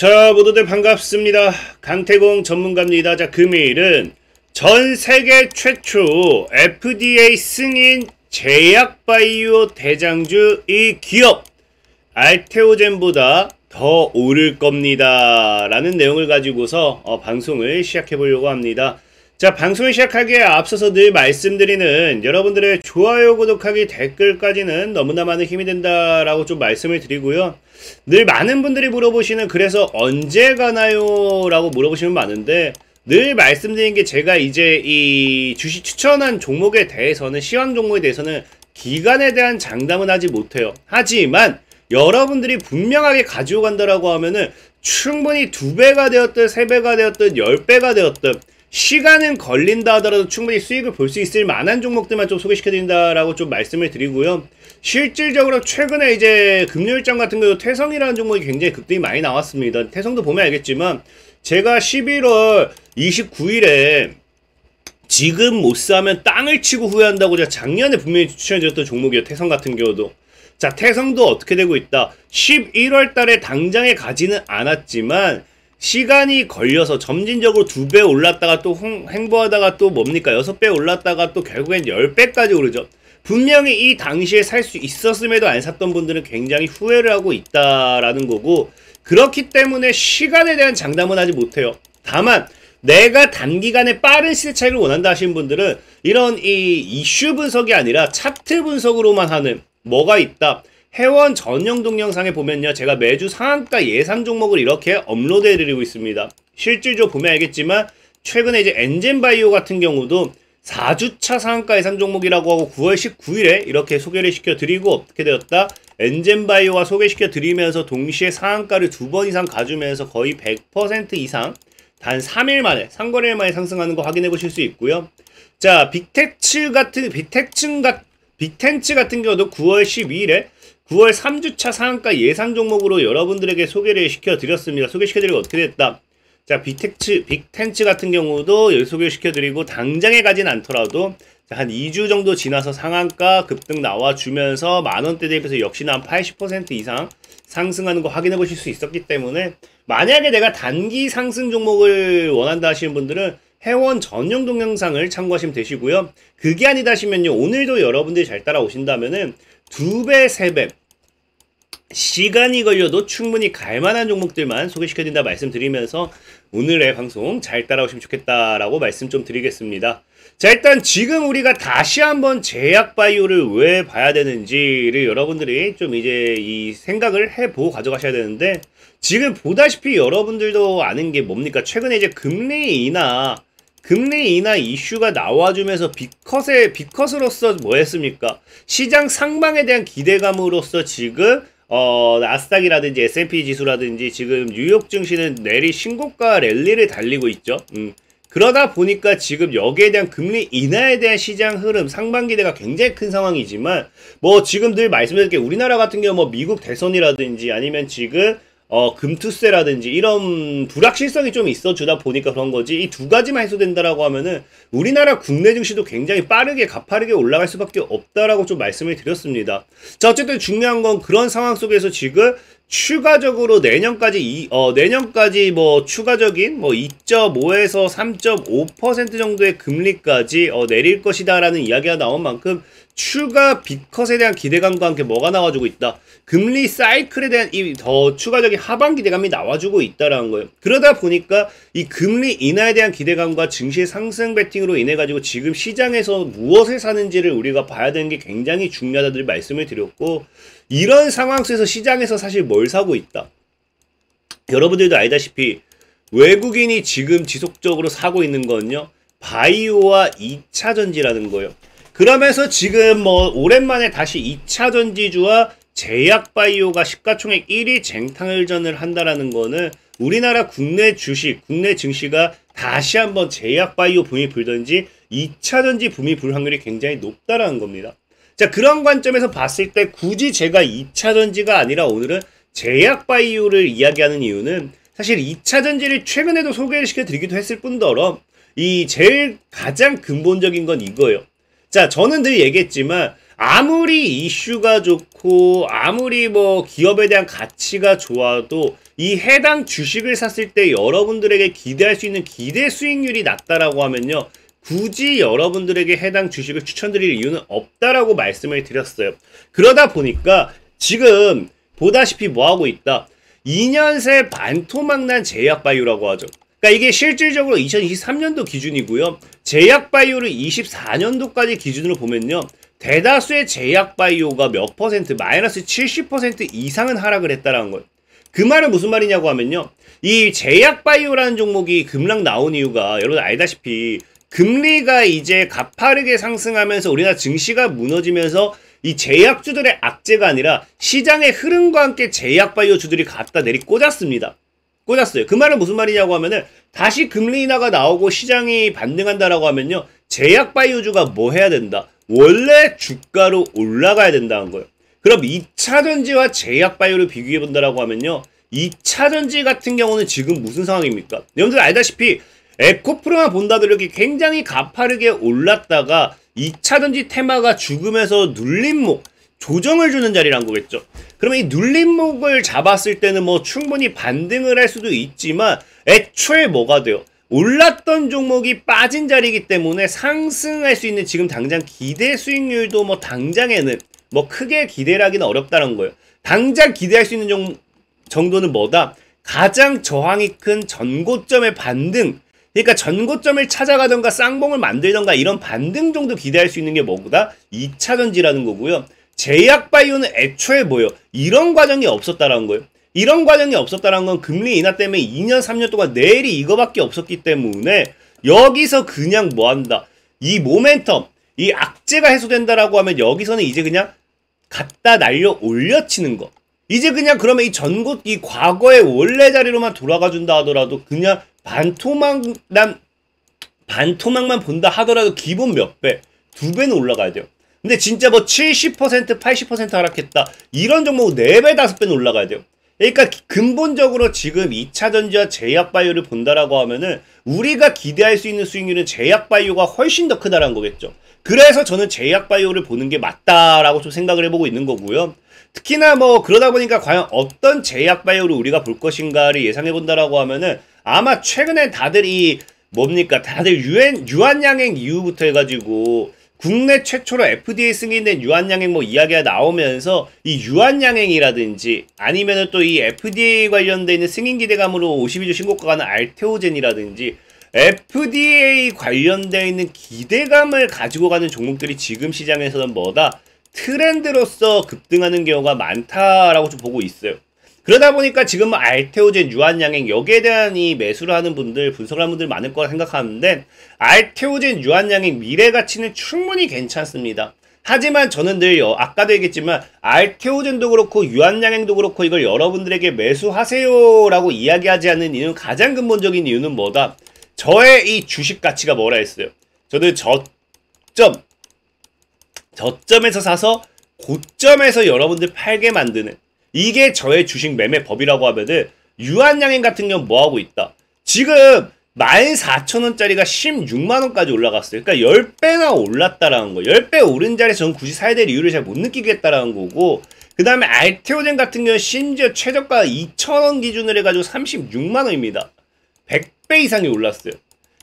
자, 모두들 반갑습니다. 강태공 전문가입니다. 자, 금일은 전 세계 최초 FDA 승인 제약바이오 대장주 이 기업 알테오젠보다 더 오를 겁니다 라는 내용을 가지고서 방송을 시작해 보려고 합니다. 자, 방송을 시작하기에 앞서서 늘 말씀드리는 여러분들의 좋아요, 구독하기, 댓글까지는 너무나 많은 힘이 된다라고 좀 말씀을 드리고요. 늘 많은 분들이 물어보시는 그래서 언제 가나요? 라고 물어보시는 많은데 늘 말씀드린 게 제가 이제 이 주식 추천한 종목에 대해서는 시황 종목에 대해서는 기간에 대한 장담은 하지 못해요. 하지만 여러분들이 분명하게 가지고 간다라고 하면은 충분히 2배가 되었든 3배가 되었든 10배가 되었든 시간은 걸린다 하더라도 충분히 수익을 볼 수 있을 만한 종목들만 좀 소개시켜드린다라고 좀 말씀을 드리고요. 실질적으로 최근에 이제 금요일장 같은 경우 태성이라는 종목이 굉장히 급등이 많이 나왔습니다. 태성도 보면 알겠지만 제가 11월 29일에 지금 못 사면 땅을 치고 후회한다고 제가 작년에 분명히 추천해드렸던 종목이에요. 태성 같은 경우도. 자, 태성도 어떻게 되고 있다. 11월 달에 당장에 가지는 않았지만 시간이 걸려서 점진적으로 2배 올랐다가 또 횡보하다가 또 뭡니까 6배 올랐다가 또 결국엔 10배까지 오르죠. 분명히 이 당시에 살 수 있었음에도 안 샀던 분들은 굉장히 후회를 하고 있다라는 거고, 그렇기 때문에 시간에 대한 장담은 하지 못해요. 다만 내가 단기간에 빠른 시세 차익을 원한다 하시는 분들은 이런 이 이슈 분석이 아니라 차트 분석으로만 하는 뭐가 있다. 회원 전용 동영상에 보면요, 제가 매주 상한가 예상 종목을 이렇게 업로드 해드리고 있습니다. 실질적으로 보면 알겠지만 최근에 이제 엔젠바이오 같은 경우도 4주차 상한가 예상 종목이라고 하고 9월 19일에 이렇게 소개를 시켜드리고 어떻게 되었다? 엔젠바이오와 소개시켜드리면서 동시에 상한가를 2번 이상 가주면서 거의 100% 이상 단 3일 만에, 상거래일 만에 상승하는 거 확인해 보실 수 있고요. 자, 빅텐츠 같은 경우도 9월 12일에 9월 3주차 상한가 예상 종목으로 여러분들에게 소개를 시켜드렸습니다. 소개시켜드리고 어떻게 됐다? 자, 빅텐츠 같은 경우도 여기 소개시켜드리고 당장에 가진 않더라도 한 2주 정도 지나서 상한가 급등 나와주면서 만원대 대비해서 역시나 한 80% 이상 상승하는 거 확인해 보실 수 있었기 때문에 만약에 내가 단기 상승 종목을 원한다 하시는 분들은 회원 전용 동영상을 참고하시면 되시고요. 그게 아니다 하시면요, 오늘도 여러분들이 잘 따라오신다면은 2배, 3배 시간이 걸려도 충분히 갈만한 종목들만 소개시켜드린다 말씀드리면서 오늘의 방송 잘 따라오시면 좋겠다라고 말씀 좀 드리겠습니다. 자, 일단 지금 우리가 다시 한번 제약바이오를 왜 봐야 되는지를 여러분들이 좀 이제 이 생각을 해보고 가져가셔야 되는데, 지금 보다시피 여러분들도 아는 게 뭡니까? 최근에 이제 금리 인하 이슈가 나와주면서 비컷으로서 뭐 했습니까? 시장 상방에 대한 기대감으로써 지금 나스닥이라든지 S&P 지수라든지 지금 뉴욕 증시는 내리 신고가 랠리를 달리고 있죠. 그러다 보니까 지금 여기에 대한 금리 인하에 대한 시장 흐름, 상반 기대가 굉장히 큰 상황이지만, 뭐 지금 늘 말씀드린 게 우리나라 같은 경우 뭐 미국 대선이라든지 아니면 지금 금투세라든지 이런 불확실성이 좀 있어주다 보니까 그런 거지, 이 두 가지만 해소된다라고 하면은 우리나라 국내 증시도 굉장히 빠르게 가파르게 올라갈 수밖에 없다라고 좀 말씀을 드렸습니다. 자, 어쨌든 중요한 건 그런 상황 속에서 지금 추가적으로 내년까지 뭐 추가적인 뭐 2.5에서 3.5% 정도의 금리까지 내릴 것이다라는 이야기가 나온 만큼 추가 빅컷에 대한 기대감과 함께 뭐가 나와주고 있다? 금리 사이클에 대한 이 더 추가적인 하방 기대감이 나와주고 있다라는 거예요. 그러다 보니까 이 금리 인하에 대한 기대감과 증시 상승 베팅으로 인해 가지고 지금 시장에서 무엇을 사는지를 우리가 봐야 되는 게 굉장히 중요하다들 말씀을 드렸고, 이런 상황 속에서 시장에서 사실 뭘 사고 있다? 여러분들도 알다시피 외국인이 지금 지속적으로 사고 있는 건요, 바이오와 2차전지라는 거예요. 그러면서 지금 뭐 오랜만에 다시 2차전지주와 제약바이오가 시가총액 1위 쟁탈전을 한다라는 거는 우리나라 국내 주식, 국내 증시가 다시 한번 제약바이오 붐이 불든지 2차전지 붐이 불 확률이 굉장히 높다라는 겁니다. 자, 그런 관점에서 봤을 때 굳이 제가 2차전지가 아니라 오늘은 제약바이오를 이야기하는 이유는 사실 2차전지를 최근에도 소개를 시켜드리기도 했을 뿐더러 이 제일 가장 근본적인 건 이거예요. 자, 저는 늘 얘기했지만 아무리 이슈가 좋고 아무리 뭐 기업에 대한 가치가 좋아도 이 해당 주식을 샀을 때 여러분들에게 기대할 수 있는 기대 수익률이 낮다라고 하면요, 굳이 여러분들에게 해당 주식을 추천드릴 이유는 없다라고 말씀을 드렸어요. 그러다 보니까 지금 보다시피 뭐하고 있다, 2년새 반토막난 제약바이오라고 하죠. 그러니까 이게 실질적으로 2023년도 기준이고요. 제약바이오를 24년도까지 기준으로 보면요, 대다수의 제약바이오가 몇 퍼센트, 마이너스 70% 이상은 하락을 했다라는 거예요. 그 말은 무슨 말이냐고 하면요, 이 제약바이오라는 종목이 급락 나온 이유가 여러분 알다시피 금리가 이제 가파르게 상승하면서 우리나라 증시가 무너지면서 이 제약주들의 악재가 아니라 시장의 흐름과 함께 제약바이오주들이 갖다 내리 꽂았습니다. 꽂았어요. 그 말은 무슨 말이냐고 하면은 다시 금리 인하가 나오고 시장이 반등한다라고 하면요, 제약바이오주가 뭐 해야 된다? 원래 주가로 올라가야 된다는 거예요. 그럼 2차전지와 제약바이오를 비교해 본다라고 하면요, 2차전지 같은 경우는 지금 무슨 상황입니까? 여러분들 알다시피 에코프로만 본다더니 굉장히 가파르게 올랐다가 2차전지 테마가 죽으면서 눌림목, 조정을 주는 자리란 거겠죠. 그러면 이 눌림목을 잡았을 때는 뭐 충분히 반등을 할 수도 있지만 애초에 뭐가 돼요? 올랐던 종목이 빠진 자리이기 때문에 상승할 수 있는 지금 당장 기대 수익률도 뭐 당장에는 뭐 크게 기대를 하기는 어렵다는 거예요. 당장 기대할 수 있는 정도는 뭐다? 가장 저항이 큰 전고점의 반등, 그러니까 전고점을 찾아가던가 쌍봉을 만들던가 이런 반등 정도 기대할 수 있는 게 뭐다? 2차전지라는 거고요. 제약바이오는 애초에 뭐예요? 이런 과정이 없었다라는 거예요. 이런 과정이 없었다는 건 금리 인하 때문에 2년 3년 동안 내일이 이거밖에 없었기 때문에 여기서 그냥 뭐한다, 이 모멘텀, 이 악재가 해소된다라고 하면 여기서는 이제 그냥 갖다 날려 올려치는 거, 이제 그냥 그러면 이 과거의 원래 자리로만 돌아가 준다 하더라도 그냥 반토막만 본다 하더라도 기본 몇 배, 2배는 올라가야 돼요. 근데 진짜 뭐 70%, 80% 하락했다, 이런 종목 4배, 5배는 올라가야 돼요. 그러니까 근본적으로 지금 2차전지와 제약바이오를 본다라고 하면은 우리가 기대할 수 있는 수익률은 제약바이오가 훨씬 더 크다라는 거겠죠. 그래서 저는 제약바이오를 보는 게 맞다라고 좀 생각을 해보고 있는 거고요. 특히나 뭐 그러다 보니까 과연 어떤 제약바이오를 우리가 볼 것인가를 예상해본다라고 하면은 아마 최근에 다들 다들 유한양행 이후부터 해가지고 국내 최초로 FDA 승인된 유한양행 뭐 이야기가 나오면서 이 유한양행이라든지 아니면은 또 이 FDA 관련돼 있는 승인 기대감으로 52주 신고가가 는 알테오젠이라든지 FDA 관련돼 있는 기대감을 가지고 가는 종목들이 지금 시장에서는 뭐다? 트렌드로서 급등하는 경우가 많다라고 좀 보고 있어요. 그러다 보니까 지금 알테오젠, 유한양행 여기에 대한 이 매수를 하는 분들, 분석을 하는 분들 많을 거라 생각하는데 알테오젠, 유한양행 미래 가치는 충분히 괜찮습니다. 하지만 저는 늘 아까도 얘기했지만 알테오젠도 그렇고 유한양행도 그렇고 이걸 여러분들에게 매수하세요라고 이야기하지 않는 이유는, 가장 근본적인 이유는 뭐다? 저의 이 주식 가치가 뭐라 했어요? 저는 저점에서 사서 고점에서 여러분들 팔게 만드는, 이게 저의 주식 매매 법이라고 하면은 유한양행 같은 경우는 뭐하고 있다? 지금 14,000원짜리가 16만원까지 올라갔어요. 그러니까 10배나 올랐다라는 거예요. 10배 오른 자리에서 저는 굳이 사야 될 이유를 잘 못 느끼겠다라는 거고, 그 다음에 알테오젠 같은 경우는 심지어 최저가 2,000원 기준으로 해가지고 36만원입니다. 100배 이상이 올랐어요.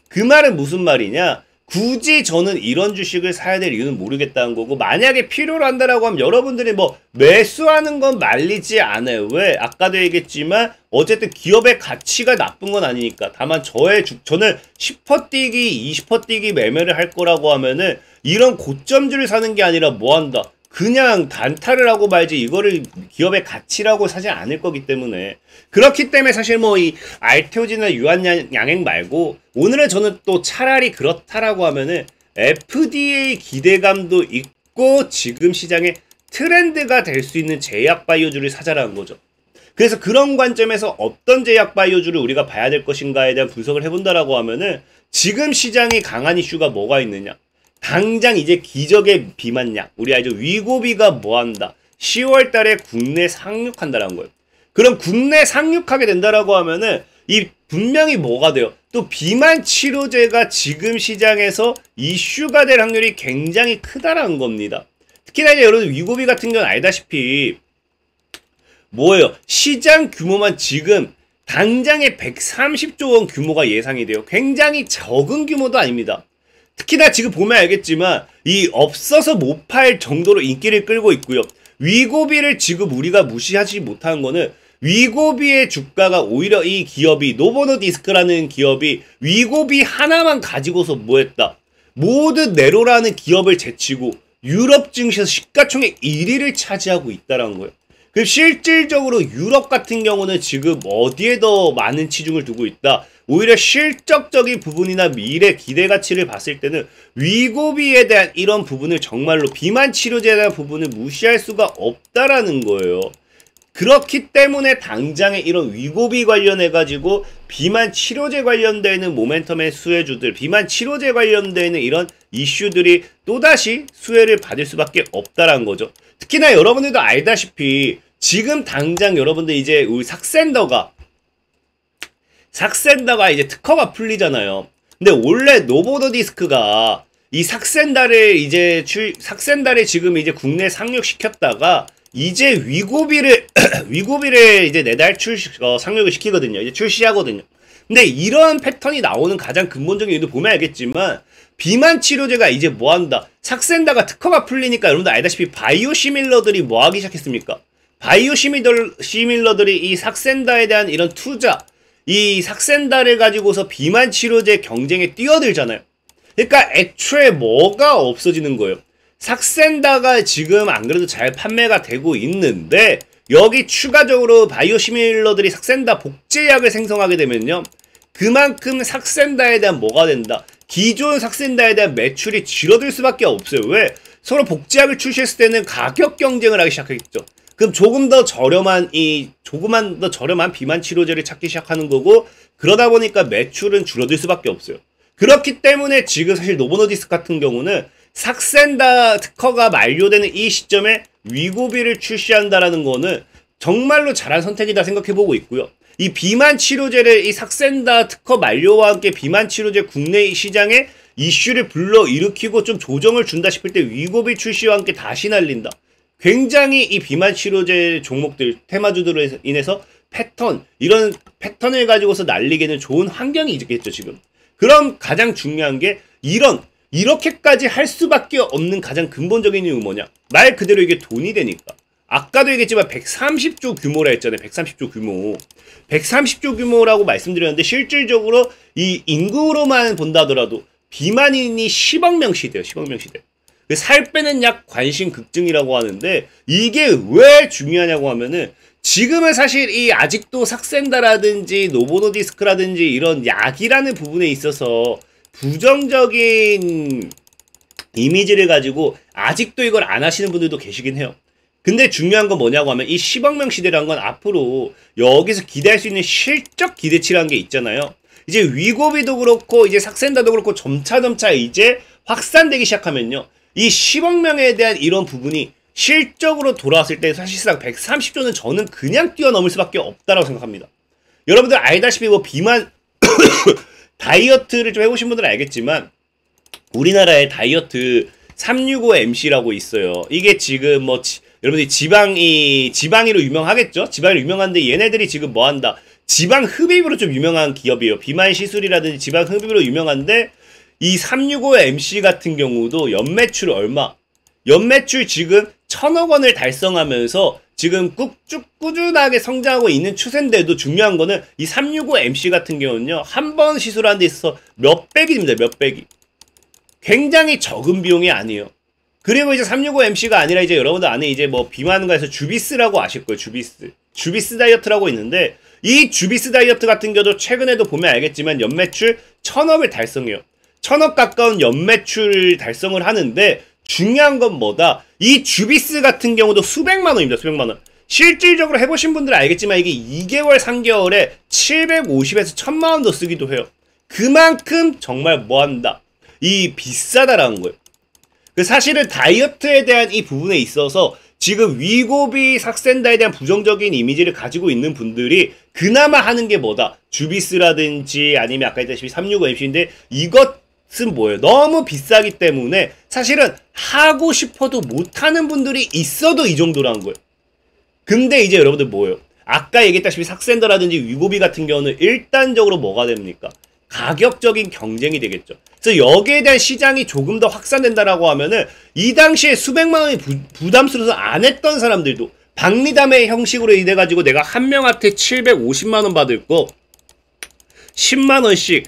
그 말은 무슨 말이냐? 굳이 저는 이런 주식을 사야 될 이유는 모르겠다는 거고, 만약에 필요로 한다라고 하면 여러분들이 뭐 매수하는 건 말리지 않아요. 왜? 아까도 얘기했지만 어쨌든 기업의 가치가 나쁜 건 아니니까. 다만 저는 10% 뛰기, 20% 뛰기 매매를 할 거라고 하면은 이런 고점주를 사는 게 아니라 뭐 한다? 그냥 단타를 하고 말지 이거를 기업의 가치라고 사지 않을 거기 때문에. 그렇기 때문에 사실 뭐 이 알테오젠이나 유한양행 말고 오늘은 저는 또 차라리 그렇다라고 하면은 FDA 기대감도 있고 지금 시장에 트렌드가 될 수 있는 제약바이오주를 사자라는 거죠. 그래서 그런 관점에서 어떤 제약바이오주를 우리가 봐야 될 것인가에 대한 분석을 해본다라고 하면은 지금 시장이 강한 이슈가 뭐가 있느냐? 당장 이제 기적의 비만약, 우리 알죠? 위고비가 뭐한다? 10월 달에 국내 상륙한다라는 거예요. 그럼 국내 상륙하게 된다라고 하면은 이 분명히 뭐가 돼요? 또 비만 치료제가 지금 시장에서 이슈가 될 확률이 굉장히 크다라는 겁니다. 특히나 이제 여러분 위고비 같은 경우는 알다시피 뭐예요? 시장 규모만 지금 당장에 130조 원 규모가 예상이 돼요. 굉장히 적은 규모도 아닙니다. 특히나 지금 보면 알겠지만 이 없어서 못 팔 정도로 인기를 끌고 있고요. 위고비를 지금 우리가 무시하지 못하는 거는 위고비의 주가가 오히려 이 기업이 노보노디스크라는 기업이 위고비 하나만 가지고서 뭐했다. 모든 네로라는 기업을 제치고 유럽 증시에서 시가총액 1위를 차지하고 있다는 거예요. 그 실질적으로 유럽 같은 경우는 지금 어디에 더 많은 치중을 두고 있다. 오히려 실적적인 부분이나 미래 기대 가치를 봤을 때는 위고비에 대한 이런 부분을 정말로 비만 치료제에 대한 부분을 무시할 수가 없다라는 거예요. 그렇기 때문에 당장에 이런 위고비 관련해가지고 비만 치료제 관련되는 모멘텀의 수혜주들, 비만 치료제 관련되는 이런 이슈들이 또다시 수혜를 받을 수밖에 없다라는 거죠. 특히나 여러분들도 알다시피 지금 당장 여러분들 이제 우리 삭센더가 이제 특허가 풀리잖아요. 근데 원래 노보노디스크가 이 삭센다를 지금 이제 국내 상륙시켰다가 이제 위고비를 이제 내달 상륙을 시키거든요. 이제 출시하거든요. 근데 이런 패턴이 나오는 가장 근본적인 이유도 보면 알겠지만 비만 치료제가 이제 뭐한다. 삭센다가 특허가 풀리니까 여러분들 알다시피 바이오시밀러들이 뭐하기 시작했습니까? 바이오시밀러들이 이 삭센다에 대한 이런 투자, 이 삭센다를 가지고서 비만 치료제 경쟁에 뛰어들잖아요. 그러니까 애초에 뭐가 없어지는 거예요. 삭센다가 지금 안 그래도 잘 판매가 되고 있는데 여기 추가적으로 바이오시밀러들이 삭센다 복제약을 생성하게 되면요. 그만큼 삭센다에 대한 뭐가 된다. 기존 삭센다에 대한 매출이 줄어들 수밖에 없어요. 왜? 서로 복제약을 출시했을 때는 가격 경쟁을 하기 시작했죠. 그럼 조금만 더 저렴한 비만 치료제를 찾기 시작하는 거고 그러다 보니까 매출은 줄어들 수밖에 없어요. 그렇기 때문에 지금 사실 노보노디스크 같은 경우는 삭센다 특허가 만료되는 이 시점에 위고비를 출시한다라는 거는 정말로 잘한 선택이다 생각해보고 있고요. 이 비만 치료제를 이 삭센다 특허 만료와 함께 비만 치료제 국내 시장에 이슈를 불러일으키고 좀 조정을 준다 싶을 때 위고비 출시와 함께 다시 날린다. 굉장히 이 비만 치료제 종목들, 테마주들로 인해서 이런 패턴을 가지고서 날리기에는 좋은 환경이 있겠죠, 지금. 그럼 가장 중요한 게 이렇게까지 할 수밖에 없는 가장 근본적인 이유는 뭐냐? 말 그대로 이게 돈이 되니까. 아까도 얘기했지만 130조 규모라 했잖아요. 130조 규모. 130조 규모라고 말씀드렸는데 실질적으로 이 인구로만 본다 하더라도 비만인이 10억 명 시대예요. 10억 명 시대. 살 빼는 약 관심 급증이라고 하는데 이게 왜 중요하냐고 하면은 지금은 사실 이 아직도 삭센다라든지 노보노디스크라든지 이런 약이라는 부분에 있어서 부정적인 이미지를 가지고 아직도 이걸 안 하시는 분들도 계시긴 해요. 근데 중요한 건 뭐냐고 하면 이 10억 명 시대라는 건 앞으로 여기서 기대할 수 있는 실적 기대치라는 게 있잖아요. 이제 위고비도 그렇고 이제 삭센다도 그렇고 점차 이제 확산되기 시작하면요. 이 10억 명에 대한 이런 부분이 실적으로 돌아왔을 때 사실상 130조는 저는 그냥 뛰어넘을 수밖에 없다라고 생각합니다. 여러분들 알다시피 뭐 비만 다이어트를 좀 해보신 분들은 알겠지만 우리나라의 다이어트 365MC라고 있어요. 이게 지금 뭐 여러분들이 지방이로 유명하겠죠? 지방이로 유명한데 얘네들이 지금 뭐 한다? 지방 흡입으로 좀 유명한 기업이에요. 비만 시술이라든지 지방 흡입으로 유명한데 이 365MC 같은 경우도 연매출 연매출 지금 1,000억 원을 달성하면서 지금 꾸준하게 성장하고 있는 추세인데도 중요한 거는 이 365MC 같은 경우는요. 한 번 시술하는 데 있어서 몇백이 됩니다. 몇백이. 굉장히 적은 비용이 아니에요. 그리고 이제 365MC가 아니라 이제 여러분들 안에 이제 뭐 비만가에서 주비스라고 아실 거예요. 주비스 다이어트라고 있는데 이 주비스 다이어트 같은 경우도 최근에도 보면 알겠지만 연매출 1,000억을 달성해요. 1,000억 가까운 연매출 달성을 하는데 중요한 건 뭐다? 이 주비스 같은 경우도 수백만 원입니다. 수백만 원. 실질적으로 해보신 분들은 알겠지만 이게 2개월, 3개월에 750에서 1,000만 원 더 쓰기도 해요. 그만큼 정말 뭐한다? 이 비싸다라는 거예요. 사실은 다이어트에 대한 이 부분에 있어서 지금 위고비 삭센다에 대한 부정적인 이미지를 가지고 있는 분들이 그나마 하는 게 뭐다? 주비스라든지 아니면 아까 했다시피 365MC인데 이것은 뭐예요? 너무 비싸기 때문에 사실은 하고 싶어도 못하는 분들이 있어도 이 정도라는 거예요. 근데 이제 여러분들 뭐예요? 아까 얘기했다시피 삭센더라든지 위고비 같은 경우는 일단적으로 뭐가 됩니까? 가격적인 경쟁이 되겠죠. 그래서 여기에 대한 시장이 조금 더 확산된다라고 하면은 이 당시에 수백만 원이 부담스러워서 안 했던 사람들도 박리담의 형식으로 이래가지고 내가 한 명한테 750만 원 받을 거 10만 원씩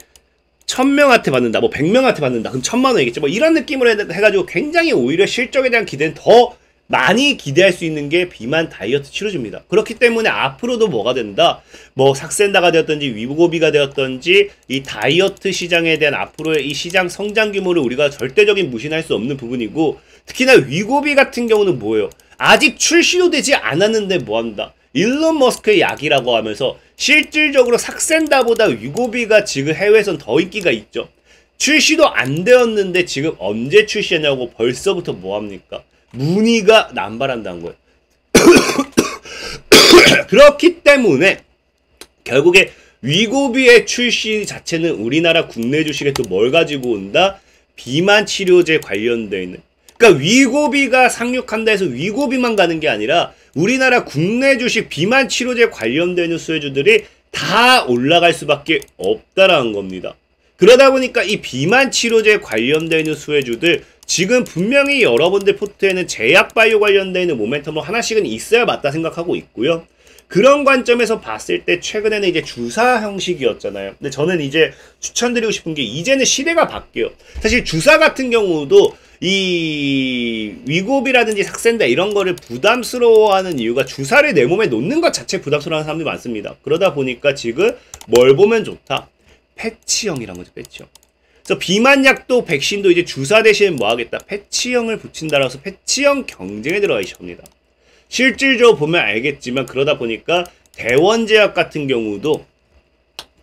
1000명한테 받는다, 뭐 100명한테 받는다, 그럼 1000만 원이겠죠. 뭐 이런 느낌으로 해가지고 굉장히 오히려 실적에 대한 기대는 더 많이 기대할 수 있는 게 비만 다이어트 치료제입니다. 그렇기 때문에 앞으로도 뭐가 된다? 뭐 삭센다가 되었던지 위고비가 되었던지 이 다이어트 시장에 대한 앞으로의 이 시장 성장 규모를 우리가 절대적인 무시할 수 없는 부분이고, 특히나 위고비 같은 경우는 뭐예요? 아직 출시도 되지 않았는데 뭐한다? 일론 머스크의 약이라고 하면서 실질적으로 삭센다보다 위고비가 지금 해외에선 더 인기가 있죠. 출시도 안 되었는데 지금 언제 출시하냐고 벌써부터 뭐합니까? 문의가 남발한다는 거예요. 그렇기 때문에 결국에 위고비의 출시 자체는 우리나라 국내 주식에 또 뭘 가지고 온다? 비만 치료제 관련되어 있는, 그러니까 위고비가 상륙한다 해서 위고비만 가는 게 아니라 우리나라 국내 주식 비만 치료제 관련되는 수혜주들이 다 올라갈 수밖에 없다라는 겁니다. 그러다 보니까 이 비만 치료제 관련되는 수혜주들 지금 분명히 여러분들 포트에는 제약바이오 관련되는 모멘텀으로 하나씩은 있어야 맞다 생각하고 있고요. 그런 관점에서 봤을 때 최근에는 이제 주사 형식이었잖아요. 근데 저는 이제 추천드리고 싶은 게 이제는 시대가 바뀌어요. 사실 주사 같은 경우도 이 위고비라든지 삭센다 이런 거를 부담스러워하는 이유가 주사를 내 몸에 놓는 것 자체 부담스러워하는 사람들이 많습니다. 그러다 보니까 지금 뭘 보면 좋다? 패치형이란 거죠, 패치형. 그래서 비만약도 백신도 이제 주사 대신에 뭐 하겠다? 패치형을 붙인다라고 해서 패치형 경쟁에 들어가기 시작합니다. 실질적으로 보면 알겠지만 그러다 보니까 대원제약 같은 경우도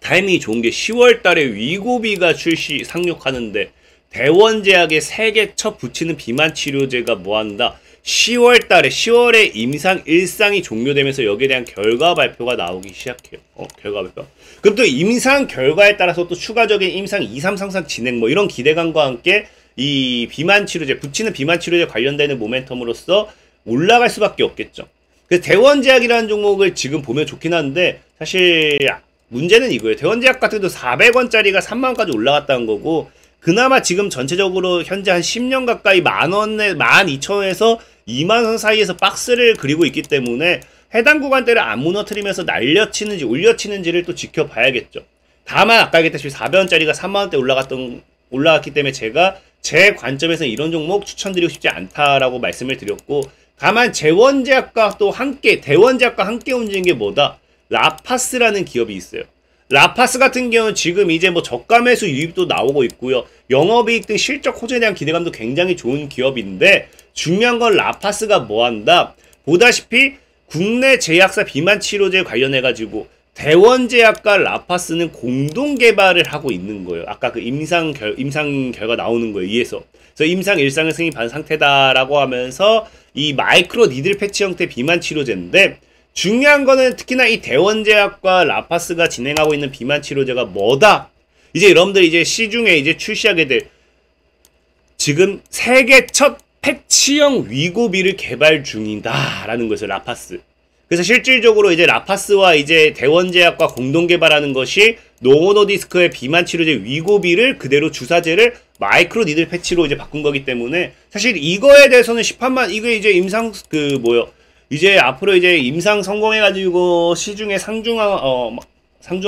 타이밍이 좋은 게 10월 달에 위고비가 출시 상륙하는데 대원제약의 세계 첫 붙이는 비만 치료제가 뭐한다? 10월 달에 10월에 임상 1상이 종료되면서 여기에 대한 결과 발표가 나오기 시작해요. 결과 발표. 그럼 또 임상 결과에 따라서 또 추가적인 임상 2, 3 상상 진행 뭐 이런 기대감과 함께 이 비만 치료제, 붙이는 비만 치료제 관련되는 모멘텀으로서 올라갈 수밖에 없겠죠. 그래서 대원제약이라는 종목을 지금 보면 좋긴 한데 사실 문제는 이거예요. 대원제약 같은 경우도 400원짜리가 3만원까지 올라갔다는 거고, 그나마 지금 전체적으로 현재 한 10년 가까이 만원에 12,000원에서 2만원 사이에서 박스를 그리고 있기 때문에 해당 구간대를 안 무너뜨리면서 날려치는지 올려치는지를 또 지켜봐야겠죠. 다만 아까 얘기했다시피 400원짜리가 3만원대 올라갔기 때문에 제가 제 관점에서 이런 종목 추천드리고 싶지 않다라고 말씀을 드렸고, 다만 대원제약과 함께 움직이는 게 뭐다? 라파스라는 기업이 있어요. 라파스 같은 경우는 지금 이제 뭐 저가 매수 유입도 나오고 있고요. 영업이익 등 실적 호재에 대한 기대감도 굉장히 좋은 기업인데, 중요한 건 라파스가 뭐한다? 보다시피 국내 제약사 비만 치료제 관련해가지고 대원제약과 라파스는 공동 개발을 하고 있는 거예요. 아까 그 임상 결과 나오는 거예요. 이에서. 그래서 임상 1상을 승인받은 상태다라고 하면서 이 마이크로 니들 패치 형태 비만 치료제인데, 중요한 거는 특히나 이 대원제약과 라파스가 진행하고 있는 비만 치료제가 뭐다? 이제 여러분들 이제 시중에 이제 출시하게 될 지금 세계 첫 패치형 위고비를 개발 중이다라는 거죠, 라파스. 그래서 실질적으로 이제 라파스와 이제 대원제약과 공동 개발하는 것이 노모노디스크의 비만 치료제 위고비를 그대로 주사제를 마이크로 니들 패치로 이제 바꾼 거기 때문에 사실 이거에 대해서는 시판만 이게 이제 임상 이제 앞으로 이제 임상 성공해가지고 시중에 상중화가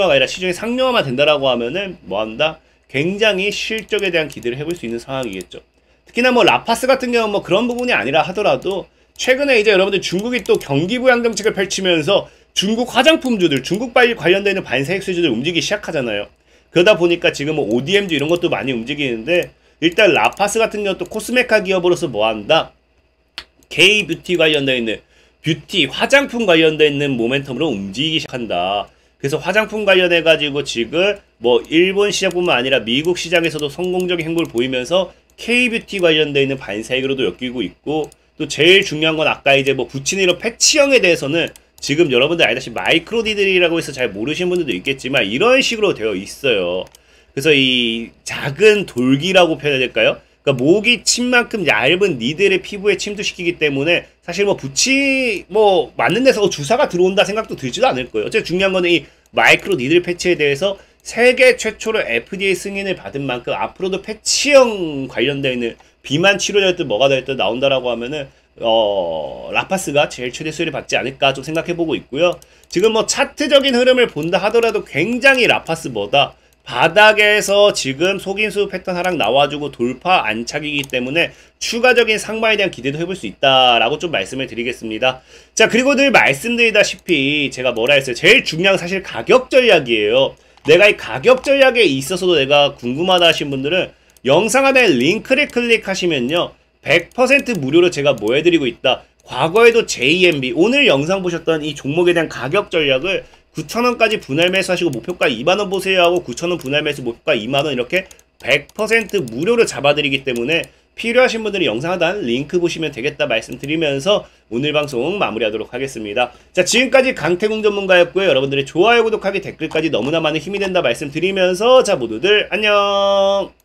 아니라 시중에 상용화만 된다라고 하면은 뭐한다? 굉장히 실적에 대한 기대를 해볼 수 있는 상황이겠죠. 특히나 뭐 라파스 같은 경우는 뭐 그런 부분이 아니라 하더라도 최근에 이제 여러분들 중국이 또 경기 부양 정책을 펼치면서 중국 화장품주들, 중국 관련되는 반사익 수주들 움직이기 시작하잖아요. 그러다 보니까 지금 뭐 ODM주 이런 것도 많이 움직이는데, 일단 라파스 같은 경우 또 코스메카 기업으로서 뭐한다? K-뷰티 관련되어 있는 뷰티, 화장품 관련되어 있는 모멘텀으로 움직이기 시작한다. 그래서 화장품 관련해가지고 지금 뭐 일본 시장뿐만 아니라 미국 시장에서도 성공적인 행보를 보이면서 K-뷰티 관련되어 있는 반사익으로도 엮이고 있고, 또 제일 중요한 건 아까 이제 뭐 붙이는 이런 패치형에 대해서는 지금 여러분들 알다시피 마이크로디들이라고 해서 잘 모르시는 분들도 있겠지만 이런 식으로 되어 있어요. 그래서 이 작은 돌기라고 표현해야 될까요? 그러니까 모기 침만큼 얇은 니들의 피부에 침투시키기 때문에 사실 뭐 맞는 데서 주사가 들어온다 생각도 들지도 않을 거예요. 어쨌든 중요한 거는 이 마이크로 니들 패치에 대해서 세계 최초로 FDA 승인을 받은 만큼 앞으로도 패치형 관련되어 있는 비만 치료제든 뭐가 됐든 나온다라고 하면은 라파스가 제일 최대 수혜를 받지 않을까 좀 생각해보고 있고요. 지금 뭐 차트적인 흐름을 본다 하더라도 굉장히 라파스보다 바닥에서 지금 속임수 패턴 하락 나와주고 돌파 안착이기 때문에 추가적인 상방에 대한 기대도 해볼 수 있다라고 좀 말씀을 드리겠습니다. 자, 그리고 늘 말씀드리다시피 제가 뭐라 했어요? 제일 중요한 사실 가격 전략이에요. 내가 이 가격 전략에 있어서도 내가 궁금하다 하신 분들은 영상 하나에 링크를 클릭하시면요 100% 무료로 제가 뭐 해드리고 있다. 과거에도 JMB 오늘 영상 보셨던 이 종목에 대한 가격 전략을 9,000원까지 분할 매수하시고 목표가 2만원 보세요 하고 9,000원 분할 매수 목표가 2만원 이렇게 100% 무료로 잡아드리기 때문에 필요하신 분들은 영상 하단 링크 보시면 되겠다 말씀드리면서 오늘 방송 마무리하도록 하겠습니다. 자, 지금까지 강태공 전문가였고요. 여러분들의 좋아요, 구독하기, 댓글까지 너무나 많은 힘이 된다 말씀드리면서 자, 모두들 안녕.